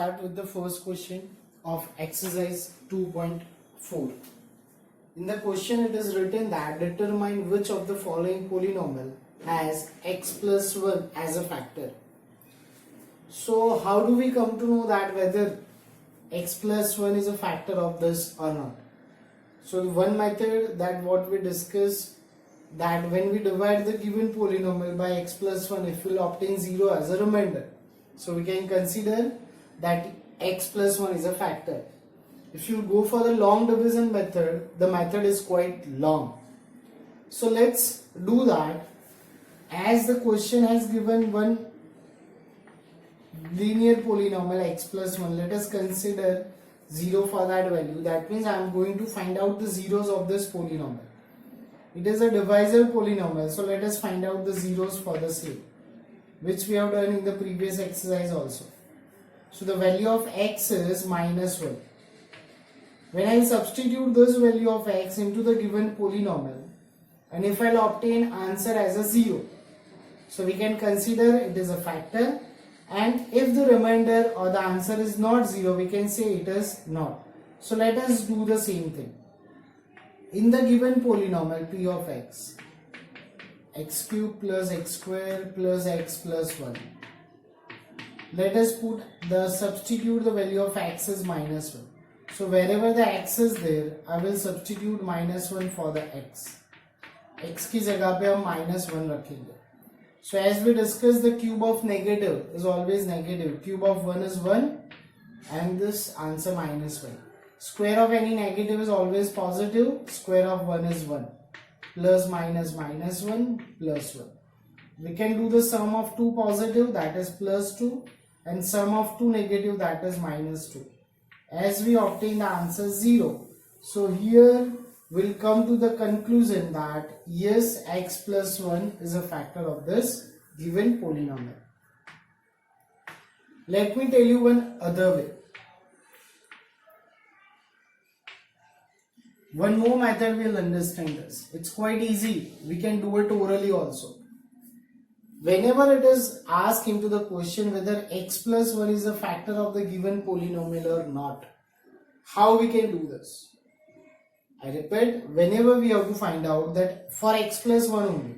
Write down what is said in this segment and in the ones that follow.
start with the first question of exercise 2.4. In the question it is written that determine which of the following polynomial has x plus 1 as a factor. So how do we come to know that whether x plus 1 is a factor of this or not? So one method that what we discussed, that when we divide the given polynomial by x plus 1, if we will obtain 0 as a remainder, so we can consider that x plus 1 is a factor. If you go for the long division method, the method is quite long. So let's do that. As the question has given one linear polynomial x plus 1, let us consider 0 for that value. That means I am going to find out the zeros of this polynomial. It is a divisor polynomial, so let us find out the zeros for the same, which we have done in the previous exercise also. So the value of x is minus 1. When I substitute this value of x into the given polynomial, and if I will obtain answer as a 0, so we can consider it is a factor, and if the remainder or the answer is not 0, we can say it is not. So let us do the same thing. In the given polynomial p of x, x cube plus x square plus x plus 1, let us substitute the value of x is minus 1. So wherever the x is there, I will substitute minus 1 for the x. x की जगह पे हम minus 1 रखेंगे. So as we discussed, the cube of negative is always negative. Cube of 1 is 1 and this answer minus 1. Square of any negative is always positive. Square of 1 is 1. Plus minus minus 1 plus 1. We can do the sum of 2 positive, that is plus 2, and sum of 2 negative, that is minus 2. As we obtain the answer 0. So here we'll come to the conclusion that yes, x plus 1 is a factor of this given polynomial. Let me tell you one other way. One more method will understand this. It's quite easy. We can do it orally also. Whenever it is asked into the question whether x plus 1 is a factor of the given polynomial or not, how we can do this? I repeat, whenever we have to find out that for x plus 1 only,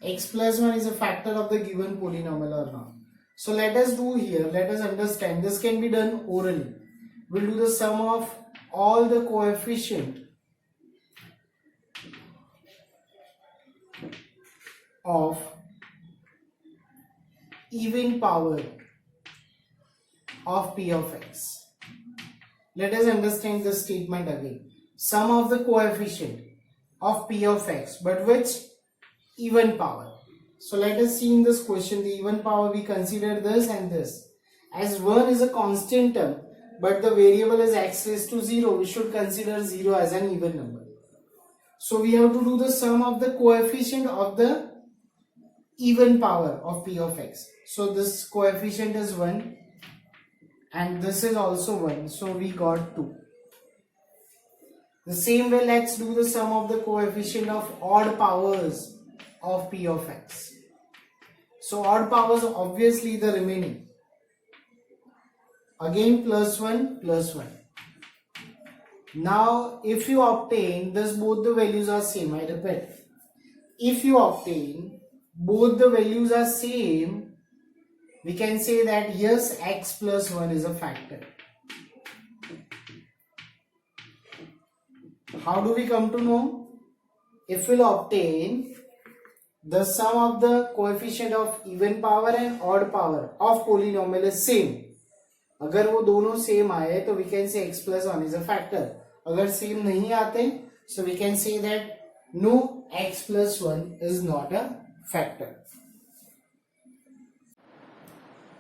x plus 1 is a factor of the given polynomial or not. So let us do here, let us understand, this can be done orally. We'll do the sum of all the coefficient of even power of p of x. Let us understand this statement again. Sum of the coefficient of p of x, but which even power. So let us see in this question, the even power we consider this and this. As 1 is a constant term, but the variable is x raised to 0, we should consider 0 as an even number. So we have to do the sum of the coefficient of the even power of p of x. So this coefficient is 1 and this is also 1, so we got 2. The same way, let's do the sum of the coefficient of odd powers of p of x. So odd powers are obviously the remaining. Again plus 1 plus 1. Now if you obtain this, both the values are same, I repeat. If you obtain both the values are same, we can say that yes, x plus 1 is a factor. How do we come to know? If we'll obtain the sum of the coefficient of even power and odd power of polynomial is same. अगर वो दोनों same आए तो we can say x plus 1 is a factor. अगर same नहीं आते, so we can say that no, x plus 1 is not a factor.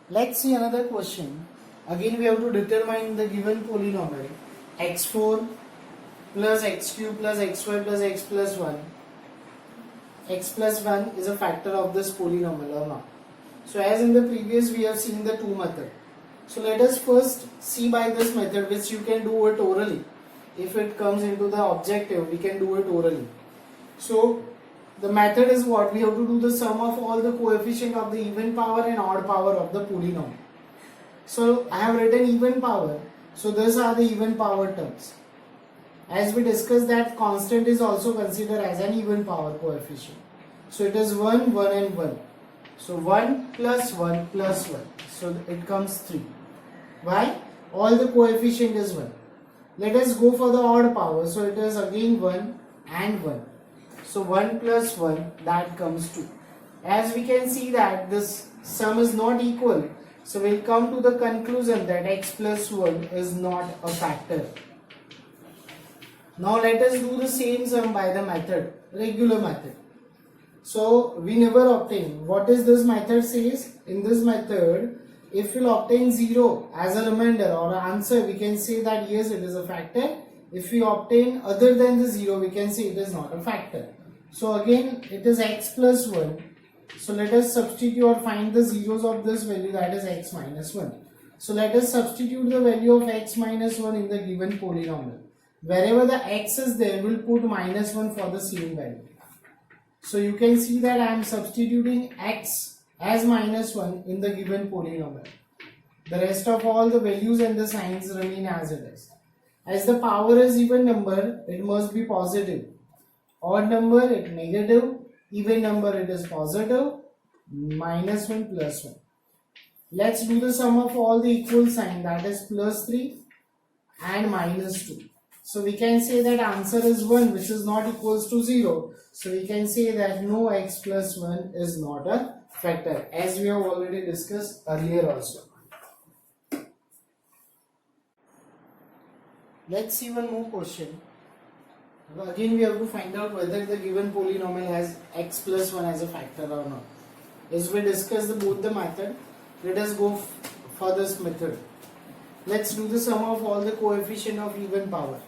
Let's see another question. Again we have to determine the given polynomial x4 plus x cube plus xy plus x plus 1. X plus 1 is a factor of this polynomial or not. So as in the previous we have seen the two methods. So let us first see by this method, which you can do it orally. If it comes into the objective, we can do it orally. So the method is what? We have to do the sum of all the coefficient of the even power and odd power of the polynomial. So I have written even power. So these are the even power terms. As we discussed that constant is also considered as an even power coefficient. So it is 1, 1 and 1. So 1 plus 1 plus 1. So it comes 3. Why? All the coefficient is 1. Let us go for the odd power. So it is again 1 and 1. So 1 plus 1, that comes 2. As we can see that this sum is not equal. So we'll come to the conclusion that x plus 1 is not a factor. Now let us do the same sum by the method, regular method. So we never obtain. What is this method says? In this method, if we'll obtain 0 as a remainder or an answer, we can say that yes, it is a factor. If we obtain other than the 0, we can say it is not a factor. So again, it is x plus 1. So let us substitute or find the zeros of this value, that is x minus 1. So let us substitute the value of x minus 1 in the given polynomial. Wherever the x is there, we'll put minus 1 for the same value. So you can see that I am substituting x as minus 1 in the given polynomial. The rest of all the values and the signs remain as it is. As the power is even number, it must be positive. Odd number, it negative. Even number, it is positive. Minus 1 plus 1. Let's do the sum of all the equal sign, that is plus 3 and minus 2. So we can say that answer is 1, which is not equals to 0. So we can say that no x plus 1 is not a factor, as we have already discussed earlier also. Let's see one more question. Again we have to find out whether the given polynomial has x plus 1 as a factor or not. As we discussed both the method, let us go for this method. Let's do the sum of all the coefficient of even power.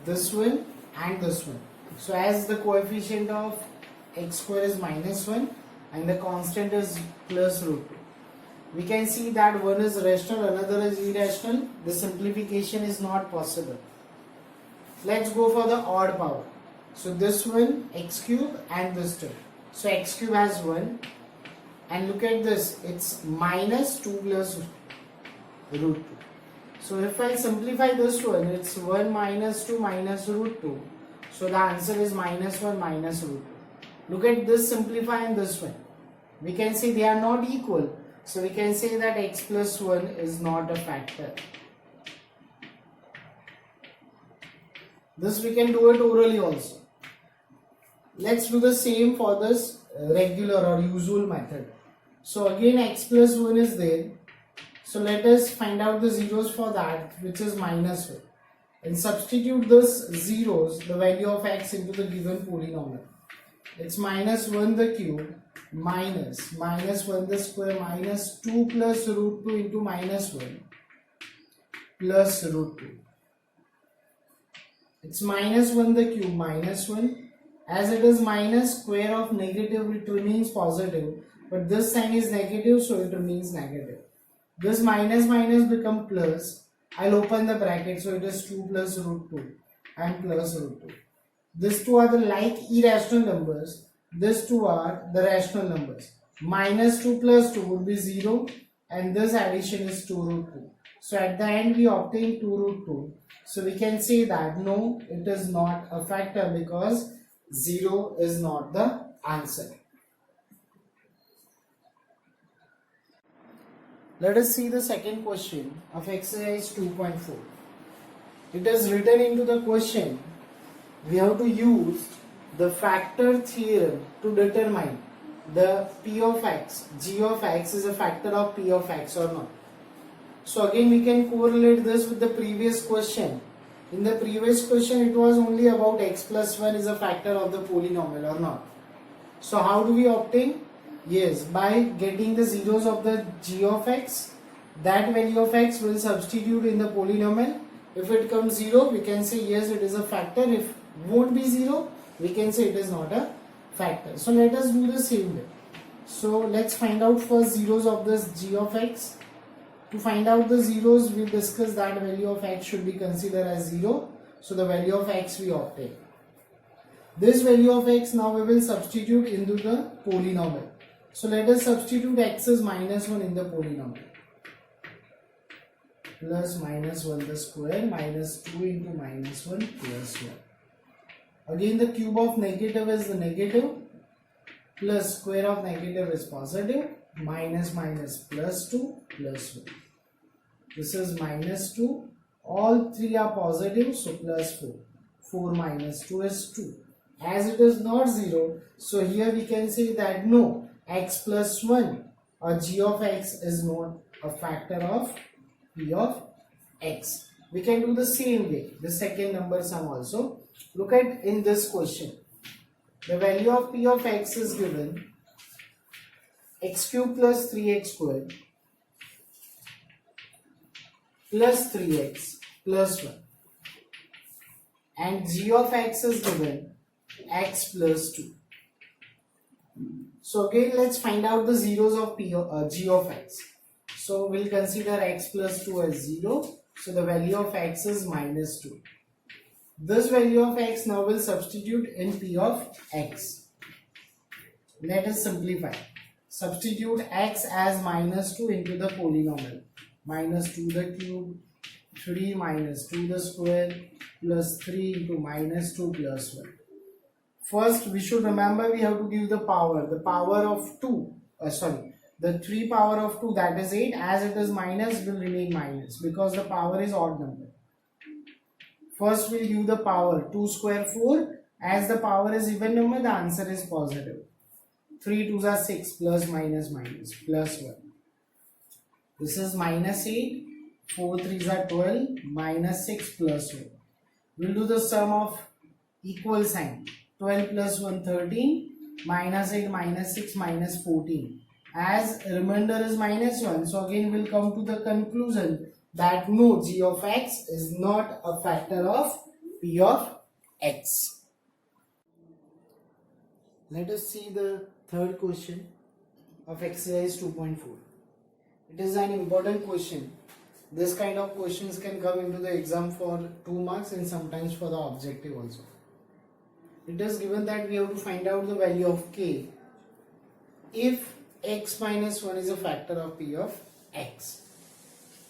This one and this one. So as the coefficient of x square is minus 1 and the constant is plus root 2. We can see that one is rational, another is irrational. The simplification is not possible. Let's go for the odd power. So this one x cube and this two. So x cube has 1 and look at this, it's minus 2 plus root 2. So if I simplify this one, it's 1 minus 2 minus root 2. So the answer is minus 1 minus root 2. Look at this, simplify and this one. We can say they are not equal. So we can say that x plus 1 is not a factor. This we can do it orally also. Let's do the same for this regular or usual method. So again x plus 1 is there. So let us find out the zeros for that, which is minus 1. And substitute this zeros, the value of x, into the given polynomial. It's minus 1 the cube minus 1 the square minus 2 plus root 2 into minus 1 plus root 2. It's minus 1 the cube minus 1. As it is minus, square of negative, it remains positive. But this sign is negative, so it remains negative. This minus minus become plus. I'll open the bracket, so it is 2 plus root 2 and plus root 2. These two are the like irrational numbers. These two are the rational numbers. Minus 2 plus 2 would be 0 and this addition is 2 root 2. So at the end we obtain 2 root 2. So we can say that no, it is not a factor because 0 is not the answer. Let us see the second question of exercise 2.4. It is written into the question. We have to use the factor theorem to determine the p of x, g of x is a factor of p of x or not. So again we can correlate this with the previous question. In the previous question it was only about x plus 1 is a factor of the polynomial or not. So how do we obtain? Yes, by getting the zeros of the g of x, that value of x will substitute in the polynomial. If it comes 0, we can say yes, it is a factor. If won't be 0, we can say it is not a factor. So let us do the same way. So let's find out first zeros of this g of x. To find out the zeros, we discussed that value of x should be considered as 0. So the value of x we obtain. This value of x now we will substitute into the polynomial. So let us substitute x as minus 1 in the polynomial. plus minus 1 the square minus 2 into minus 1 plus 1. Again the cube of negative is the negative, plus square of negative is positive, minus minus plus 2 plus 1. This is minus 2. All three are positive, so plus 4. 4 minus 2 is 2. As it is not 0, so here we can say that no, x plus 1 or g of x is not a factor of p of x. We can do the same way, the second number sum also. Look at in this question. The value of p of x is given x cube plus 3x squared plus 3x plus 1, and g of x is given x plus 2. So again let's find out the zeros of g of x. So we'll consider x plus 2 as 0. So the value of x is minus 2. This value of x now will substitute in p of x. Let us simplify. Substitute x as minus 2 into the polynomial. Minus 2 the cube, 3 minus 2 the square, plus 3 into minus 2 plus 1. First we should remember we have to give the power. The power of 2, the 3 power of 2, that is 8. As it is minus, will remain minus because the power is odd number. First we'll give the power. 2 square 4. As the power is even number, the answer is positive. 3 2s are 6, plus minus minus, plus 1. This is minus 8. 4 3s are 12, minus 6 plus 1. We'll do the sum of equal sign. 12 plus 1 13, minus 8 minus 6 minus 14. As remainder is minus 1, so again we'll come to the conclusion that no, g of x is not a factor of p of x. Let us see the third question of exercise 2.4. It is an important question. This kind of questions can come into the exam for 2 marks and sometimes for the objective also. It is given that we have to find out the value of k if x minus 1 is a factor of p of x.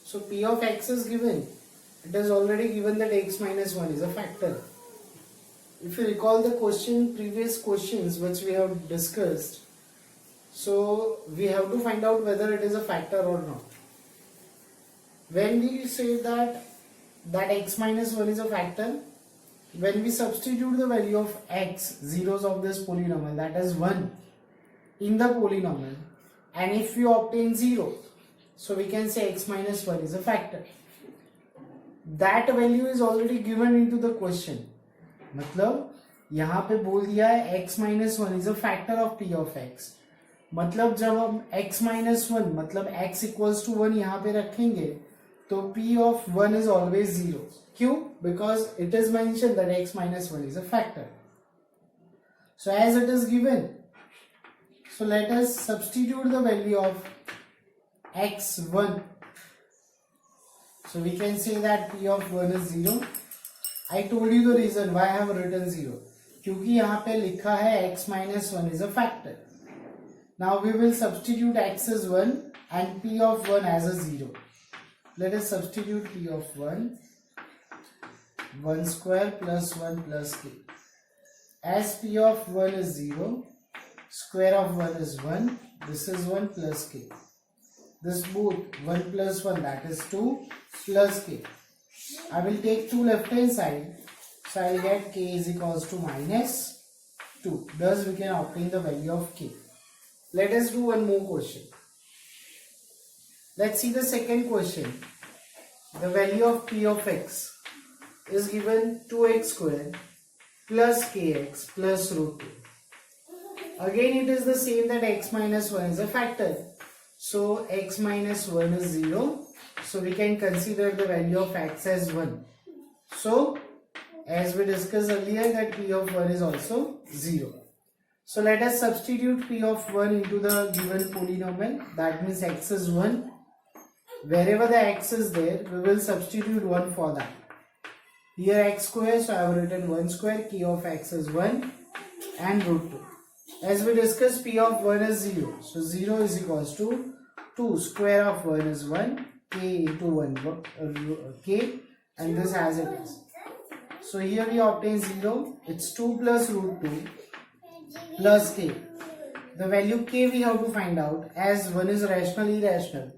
So p of x is given. It is already given that x minus 1 is a factor. If you recall the previous questions which we have discussed, so we have to find out whether it is a factor or not. When we say that x minus 1 is a factor, when we substitute the value of x, zeros of this polynomial, that is 1, in the polynomial, and if we obtain 0, so we can say x minus 1 is a factor. That value is already given into the question. मतलब यहाँ पे बोल दिया है x minus 1 is a factor of p of x. मतलब जब हम x minus 1 मतलब x equals to 1 यहाँ पे रखेंगे तो p of 1 is always 0. क्यों? Because it is mentioned that x minus 1 is a factor. So as it is given, so let us substitute the value of x1. So we can say that p of 1 is 0. I told you the reason why I have written 0. क्योंकि यहाँ पे लिखा है x minus 1 is a factor. Now we will substitute x as 1 and p of 1 as a 0. Let us substitute p of 1. 1 square plus 1 plus k. As p of 1 is 0, square of 1 is 1. This is 1 plus k. This both 1 plus 1, that is 2 plus k. I will take 2 left hand side, so I will get k is equals to minus 2. Thus we can obtain the value of k. Let us do one more question. Let's see the second question. The value of p of x is given 2x squared plus kx plus root 2. Again it is the same that x minus 1 is a factor. So x minus 1 is 0. So we can consider the value of x as 1. So as we discussed earlier that p of 1 is also 0. So let us substitute p of 1 into the given polynomial. That means x is 1. Wherever the x is there, we will substitute 1 for that. Here x square, so I have written 1 square, k of x is 1 and root 2. As we discussed, p of 1 is 0. So 0 is equals to 2 square of 1 is 1 k into 1 k, and this as it is. So here we obtain 0. It's 2 plus root 2 plus k. The value k we have to find out. As 1 is rational irrational,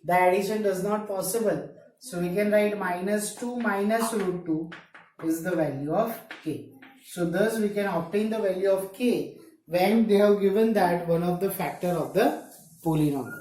the addition does not possible. So we can write minus 2 minus root 2 is the value of k. So thus we can obtain the value of k when they have given that one of the factor of the polynomial.